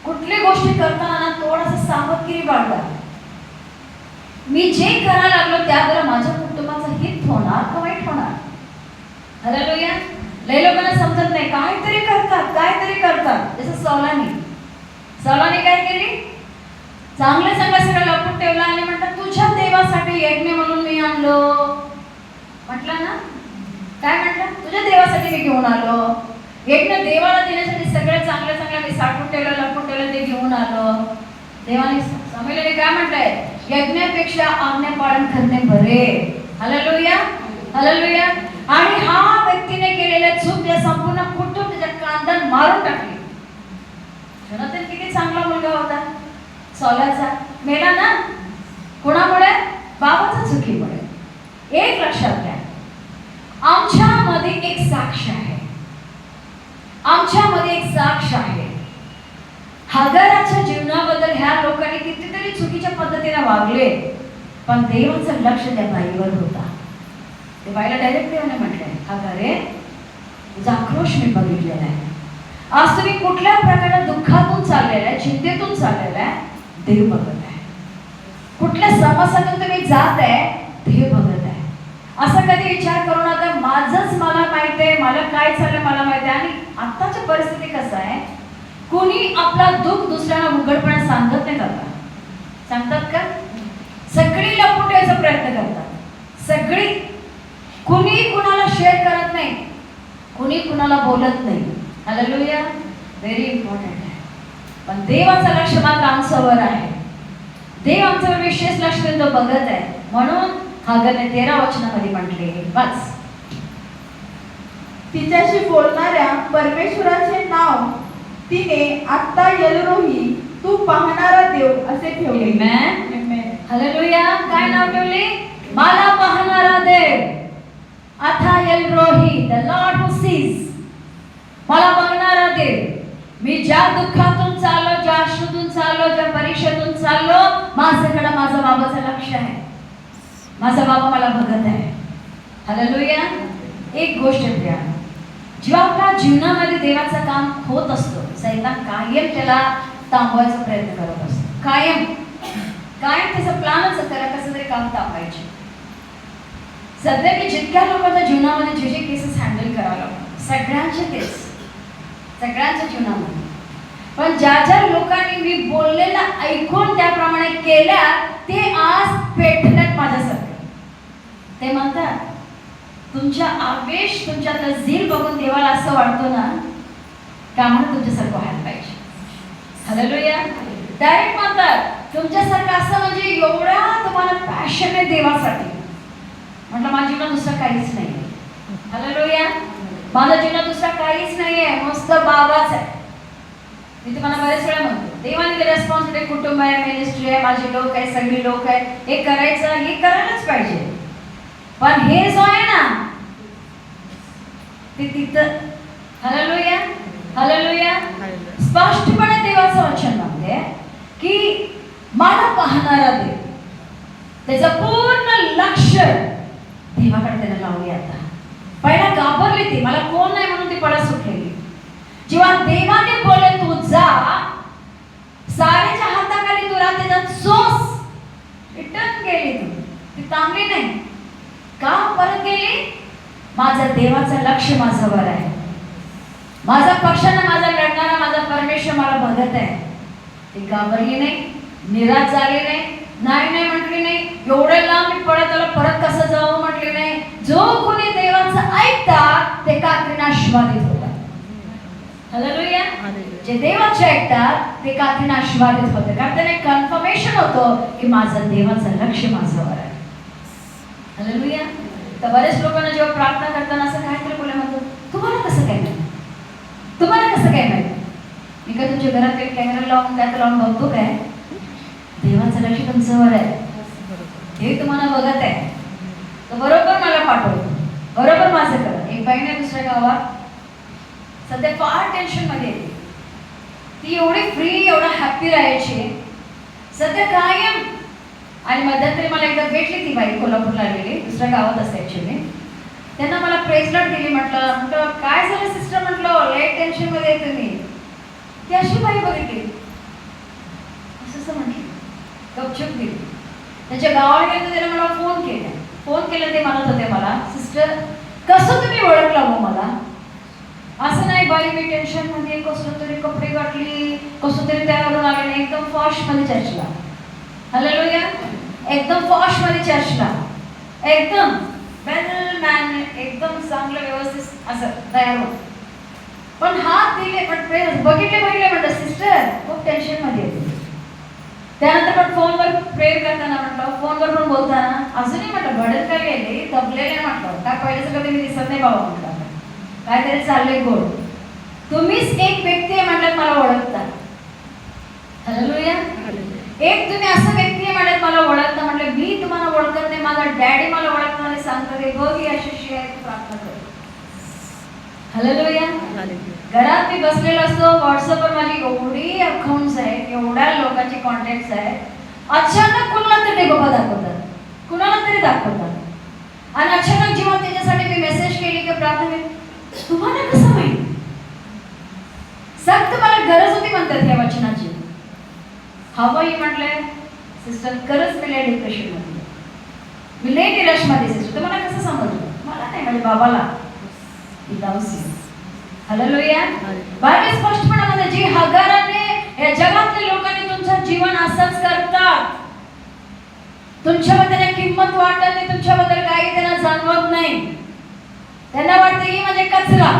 कुठली गोष्टी करताना थोडंसं सावधगिरी बाळगा. मी जे करायला लागलो त्याद्वारे माझ्या कुटुंबाचं हित होणार का वाईट होणार? हालेलुया. लय लोकांना समजत नाही, काहीतरी करतात. जसं सौलाने काय केली? चांगलं सगळं लपून ठेवलं आणि म्हणतात तुझ्या देवासाठी यज्ञ म्हणून मी आणलो. म्हटलं ना, काय म्हटलं? तुझ्या देवासाठी मी घेऊन आलो. यज्ञ देवाला देण्यासाठी सगळं चांगलं मी साठवून ठेवलं, लपून ठेवलं, ते घेऊन आलो. देवाने समजले काय म्हटलंय? यज्ञापेक्षा आज्ञा पालन करणे बरे. हालेलुया. हालेलुया. आणि हा व्यक्तीने केलेल्या चूक या संपूर्ण कुटुंब त्याच्या कांदन मारून टाकली. जोनाथन किती चांगला मुलगा होता, सौलाचा. मेला ना कोणामुळे? बाबाच्या चुकीमुळे. एक लक्षात घ्या, आमच्यामध्ये एक साक्ष आहे. हगाराच्या जीवनाबद्दल ह्या लोकांनी कितीतरी चुकीच्या पद्धतीने वागले, पण देवाचं लक्ष त्या बाईवर होता. ते बाईला डायरेक्ट देवाने म्हटलंय, हगारे तुझा आक्रोश मी बघितलेला आहे. आज तुम्ही कुठल्या प्रकारे दुःखातून चाललेला आहे, चिंतेतून चाललेला आहे, देव बघत आहे. कुठल्या समस्यातून तुम्ही जात आहे, देव बघत आहे. असं कधी विचार करू नका माझंच मला माहित आहे, मला काय चाललं मला माहित आहे. आणि आत्ताची परिस्थिती कसं आहे, कोणी आपला दुःख दुसऱ्यांना उघडपणे सांगत नाही. करता सांगतात का? सगळी लपून ठेवायचा प्रयत्न करतात. सगळी, कुणी कुणाला शेअर करत नाही, कुणी कुणाला बोलत नाही. हालेलुया. व्हेरी इम्पॉर्टंट आहे. पण देवाचं लक्ष मात्र आमच्यावर आहे. देव आमच्यावर विशेष लक्ष देऊन तो बघत आहे. म्हणून हगारने 13 वचनामध्ये म्हटले, बस तिच्याशी बोलणाऱ्या परमेश्वराचे नाव तिने आत्ता एलरोही, तू पाहणारा देव असे ठेवले. हालेलुया. काय नाव ठेवले? मला पाहणारा देव. आता El Roi, the Lord who sees, मला बघणारा देव. मी ज्या दुःखातून चाललो, ज्या अश्रूतून चाललो, ज्या परीक्षेतून चाललो, माझ्याकडे माझा बाबाचं लक्ष आहे. माझा बाबा मला बघत आहे. हालेलुया. एक गोष्ट प्रिया, जेव्हा आपल्या जीवनामध्ये देवाचं काम होत असतो, सैतान कायम त्याला थांबवायचा प्रयत्न करत असतो. कायम त्याचा प्लॅनच त्याला कसं तरी काम थांबवायचे. सध्या मी जितक्या लोकांच्या जीवनामध्ये जे केसेस हँडल करावं लागतं, सगळ्यांच्या जीवनामध्ये, पण ज्या लोकांनी मी बोललेलं ऐकून त्याप्रमाणे केल्या, ते आज पेटल्यात माझ्यासाठी. ते म्हणतात, तुमच्या आवेश, तुमच्यातलं झील बघून देवाला असं वाटतं ना, कामाला तुमच्यासारखं व्हायला पाहिजे. हालेलुया. डायरेक्ट म्हणतात, तुमच्यासारखं असं म्हणजे एवढा तुम्हाला पॅशन आहे देवासाठी. म्हटलं माझ्या जीवनात दुसरं काहीच नाही. हालेलुया. माझ्या जीवनात दुसरा काहीच नाहीये, मस्त बाबाच आहे. मी तुम्हाला बरेच वेळा म्हणतो, देवाने रेस्पॉन्सिबिलिटी, कुटुंब आहे, मिनिस्ट्री आहे, माझे लोक आहे, सगळी लोक आहे, हे करायचं, हे करायलाच पाहिजे. पण हे जो आहे ना, ते तिथं. हालेलुया. हालेलुया. स्पष्टपणे देवाचं वचन म्हणते की मला पाहणारा देव, त्याचं पूर्ण लक्ष देवाकडे त्याने लावले. आता पहिला घाबरली ती, मला कोण नाही म्हणून ती पळत सुटलेली. जेव्हा देवाने बोलले तू जा, सारेच्या हाताखाली तू राहते, त्यात सोस रिटर्न गेली. ती थांबली नाही. का परत गेली? माझा देवाचं लक्ष माझ्यावर आहे. माझा पक्षाने माझा लढणारा माझा परमेश्वर मला बघत आहे. ती घाबरली नाही, निराश झाली नाही म्हटली नाही, एवढं लांब मी पळत आलो, परत कसं जाऊ म्हटली नाही. जो कोणी देवाचं ऐकतात ते कात्रीने आशीर्वादित होतात. हालेलुया. जे देवाचे ऐकतात ते कात्रीने आशीर्वादित होते, कारण त्याने कन्फर्मेशन होतं की माझं देवाचं लक्ष माझ्यावर आहे. हालेलुया. तर बरेच लोकांना जेव्हा प्रार्थना करताना असं काहीतरी बोलले म्हणतो, तुम्हाला कसं काय माहिती, तुम्हाला कसं काय माहिती. मी काय तुमच्या घरात काही कॅमेरा लावून काय तर लावून बघतो काय? देवाचं लक्ष तुमच्यावर आहे, हे तुम्हाला बघत आहे. तर बरोबर मला पाठवतो, बरोबर माझं करा. एक बहीण आहे दुसऱ्या गावात, सध्या फार टेन्शन मध्ये येते. ती एवढी फ्री, एवढा हॅपी राहायची, सध्या कायम. आणि मध्यंतरी मला एकदा भेटली ती बाई, कोल्हापूरला आलेली, दुसऱ्या गावात असते ऍक्च्युली. त्यांना मला प्रेझ नोट दिली. म्हटलं काय झालं सिस्टर, म्हटलं लय टेन्शन मध्ये आहे तुम्ही. ती अशी बाई बघितली, असं म्हटली, गपचूप दिली. त्याच्या गावाला गेलं तर त्याने मला फोन केला. ते म्हणत होते मला, सिस्टर कसं तुम्ही ओळखला हो मला? असं नाही बाई, मी टेन्शन मध्ये कसं तरी कपडे घातली, कसं तरी त्यावरून आले नाही, एकदम फॉश मध्ये चर्चला. हालेलुया. एकदम फॉश मध्ये चर्चला, एकदम वेल मॅन, एकदम चांगलं व्यवस्थित असं तयार होत. पण हात दिले, पण बघितले म्हटलं, सिस्टर खूप टेन्शन मध्ये येते. त्यानंतर पण फोनवर प्रेयर करताना म्हटलं, फोनवर पण बोलताना अजूनही म्हटलं बडन काय गेले, दबलेले म्हटलं, काय पहिल्याचं कधी मी दिसत नाही बाबा, म्हटलं काहीतरी चाललंय गोड. तुम्हीच एक व्यक्ती आहे म्हटलं मला ओळखता. हालेलुया. एक तुम्ही असं व्यक्ती आहे म्हणत मला ओळखता. म्हटलं मी तुम्हाला ओळखत नाही, माझा डॅडी मला ओळखतो आणि सांगतो रे बघ ही अशी आहे, तू प्रार्थना कर. हालेलुया. घरात मी बसलेलो असतो, व्हॉट्सअपवर माझी एवढी अकाउंट्स आहेत, एवढ्या लोकांची कॉन्टॅक्ट्स आहेत. अचानक कुणाला तरी बाबा दाखवतात, कुणाला तरी दाखवतात. आणि अचानक जेव्हा त्याच्यासाठी मी मेसेज केली की प्रार्थना, तुम्हाला कसं माहिती? सक्त मला गरज होती म्हणतात या वचनाची. हवंही म्हटलंय सिस्टर, खरंच मी लय डिप्रेशन मध्ये, मी लय निराश मध्ये सिस्टर. तर मला कसं समजलं? मला नाही, माझ्या बाबाला. हालेलुया. बायबल स्पष्टपणे म्हणते, जी हगाराने या जगातल्या लोकांनी तुमचं जीवन असंच करतात. तुमच्याबद्दल किंमत वाटत नाही, तुमच्याबद्दल काही त्यांना जाणवत नाही. त्यांना वाटतं ही म्हणजे कचरा,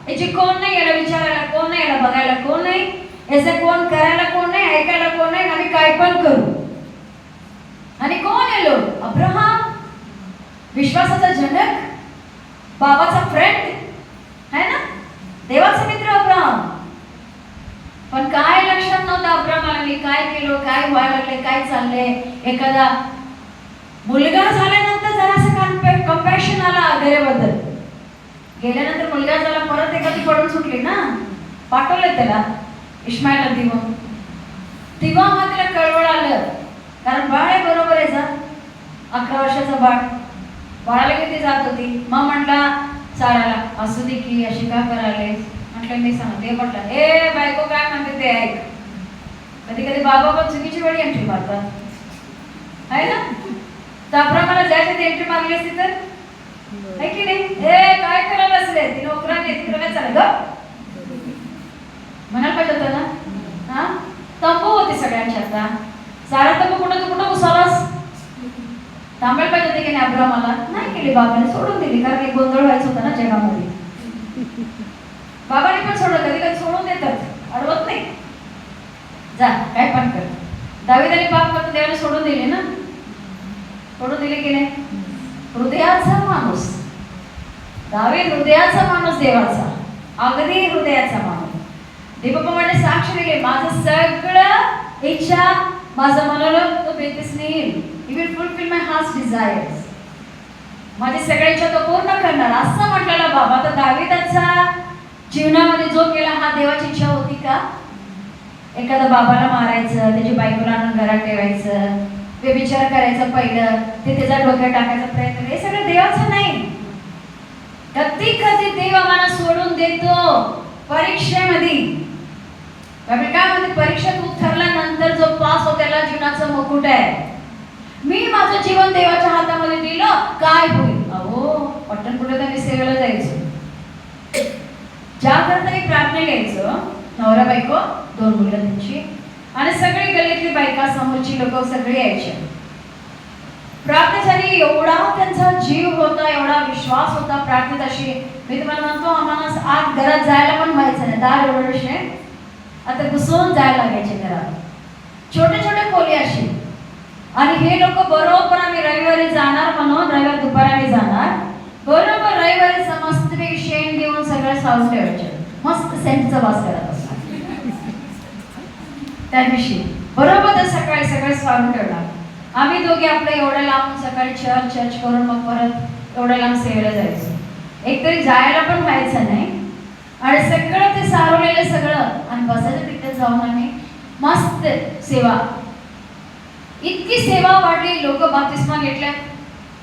याची कोण नाही, याला विचारायला कोण नाही, याला बघायला कोण नाही, याचं कोण करायला कोण नाही, ऐकायला कोण नाही, आम्ही काय पण करू. आणि कोण आहे लोक? अब्राहम, विश्वासाचा जनक, बाबाचा फ्रेंड है ना, देवाचा मित्र अब्राहम. पण काय लक्षात नव्हतं अब्राहमाला मी काय केलो, काय व्हायला लागले, काय चाललंय. एखादा मुलगा झाल्यानंतर जरासं कंपॅशन आला आधेबद्दल. गेल्यानंतर मुलगा झाला, परत एखादी पडून सुटली ना, पाठवलं त्याला इश्माईलला तेव्हा मग तिला कळवळ आलं, कारण बाळ आहे बरोबर आहे जा, 11 वर्षाचं बाळ, बाळाला किती जात होती. मग म्हटला साराला, असू दे की अशी का करायले. म्हटलं मी सांगते, म्हटलं ए बायको काय म्हणते ते ऐक. कधी कधी बाबा पण चुकीची वेळी एंट्री मारतात आहे ना. त्याप्रमाणे जायचं ते एंट्री मारली असती तर आहे की नाही. ए काय करायला असले ती नोकराने तिकडे काय चालत म्हणायला पाहिजे होतं ना. हा तंबू होती सगळ्यांची. आता सारा तंबू कुठं घुसालास, थांबायला पाहिजे होते की नाही. अब्रामाला नाही केली, बाबाने सोडून दिली, कारण एक गोंधळ व्हायचं होता ना जगामध्ये. बाबाने पण सोडलं, कधी कधी सोडून देतात, अडवत नाही, जा काय पण कर. दावीदाने पाप करतो, देवाने सोडून दिले ना, सोडून दिले की नाही. हृदयाचा माणूस दावीद, हृदयाचा माणूस देवाचा, अगदी हृदयाचा माणूस. देवबाबा म्हणे साक्ष दिले, माझं सगळं इच्छा, माझं मनोरथ तो बेतीस नेईल. He will fulfill my heart's desires. माझी सगळ्या इच्छा तो पूर्ण करणार असं म्हटलेला बाबा. तर दावीदाचा जीवनामध्ये जो केला हा देवाची इच्छा होती का. एखादा बाबाला मारायचं, त्याची बायकोला आणून घरात ठेवायचं, व्यभिचार करायचं, पहिलं ते त्याचा डोक्यात टाकायचा प्रयत्न, हे सगळं देवाचं नाही. कधी कधी देव आम्हाला सोडून देतो परीक्षेमध्ये. काय म्हणते, परीक्षेत उतरल्यानंतर जो पास होतो त्याला जीवनाचं मुकुट आहे. मी माझं जीवन देवाच्या हातामध्ये दिलं, काय होईल. अहो पट्टणपुढे तर मी सेवेला जायचो, ज्या करता मी प्रार्थना घ्यायचो, नवरा बायको 2 मुलं त्यांची, आणि सगळी गल्लीतली बायका, समोरची लोक सगळी यायची. प्रार्थना झाली, एवढा त्यांचा जीव होता, एवढा विश्वास होता प्रार्थनेत. अशी मी तुम्हाला म्हणतो, आम्हाला आत घरात जायला पण व्हायचं नाही, दार एवढे आता घुसून जायला लागायचे घरात, छोटे छोटे खोली अशी. आणि हे लोक बरोबर आम्ही रविवारी जाणार म्हणून, रविवारी दुपारी आम्ही जाणार, बरोबर रविवारी मस्त शेण देऊन सगळं सावून ठेवायचे, मस्त सेंटचा वास करत असणार. त्या दिवशी बरोबर तर सकाळी सगळं सावून ठेवणार. आम्ही दोघे आपलं एवढं लांब सकाळी चर्च करून मग परत एवढं लांब सेवेला जायचो. एकतरी जायला पण व्हायचं नाही, आणि सगळं ते सारवलेलं सगळं, आणि बसायचं तिथे जाऊन आम्ही मस्त सेवा. इतकी सेवा वाढली, लोक बाप्तिस्मा घेतल्या,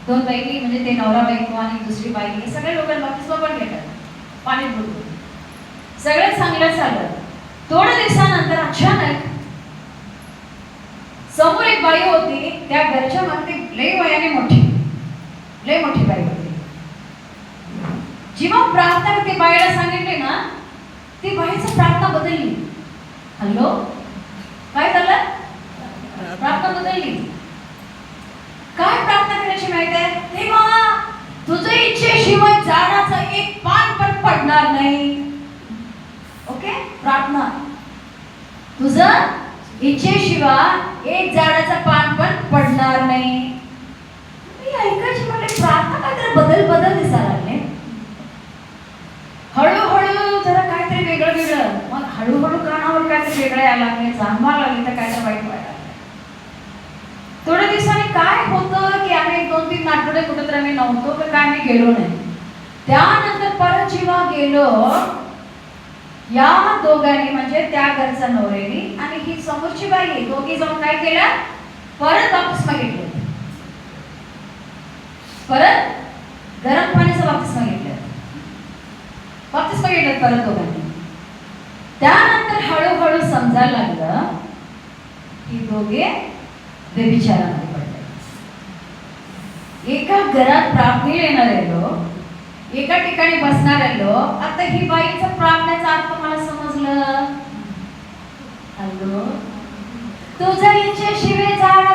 2 पैकी म्हणजे ते नवरा बायको आणि दुसरी बाई, हे सगळे लोक बाप्तिस्मा पण घेतात, पाणी बुडवून. सगळं चांगलं चाललं. थोड्या दिवसानंतर अचानक समोर एक बाई होती, त्या घरच्या मध्ये लय वयाने मोठी बाई होती. जेव्हा प्रार्थना ते बाईला सांगितले ना, ती बाईची प्रार्थना बदलली. हॅलो काय झालं, प्रार्थना बदलली. काय प्रार्थना करायची माहिती आहे, देवा तुझ्या इच्छेशिवाय झाडाचं एक पान पण पडणार नाही. ओके, प्रार्थना, तुझं इच्छेशिवाय एक झाडाचं पान पण पडणार नाही. मी ऐकायची म्हटले, प्रार्थना काहीतरी बदल दिसायला लागले. हळूहळू जरा काहीतरी वेगळं, मग हळूहळू कानावर काहीतरी वेगळं यायला लागले, जाणवायला लागले, तर काहीतरी वाईट व्हायला लागले. थोड्या दिवसांनी काय होतं की आम्ही 2-3 आठवडे कुठेतरी आम्ही नव्हतो, तर काय आम्ही गेलो नाही. त्यानंतर परत जेव्हा गेलो, या दोघांनी म्हणजे त्या घरचा नवरेनी आणि ही समोरची बाई, दोघी जाऊन काय केलं, परत बाप्तिस्मा घेतलं, परत गरम पाण्याचा बाप्तिस्मा घेतलं परत दोघांनी. त्यानंतर हळूहळू समजायला लागलं की दोघे व्यभिचारामध्ये पडले. एका घरात प्रार्थनेला येणाऱ्यालो, एका ठिकाणी बसणाऱ्यालो. आता ही बाईचा प्रार्थनेचा अर्थ मला समजलं. हॅलो, तुझ्या इच्छेशिवाय झाड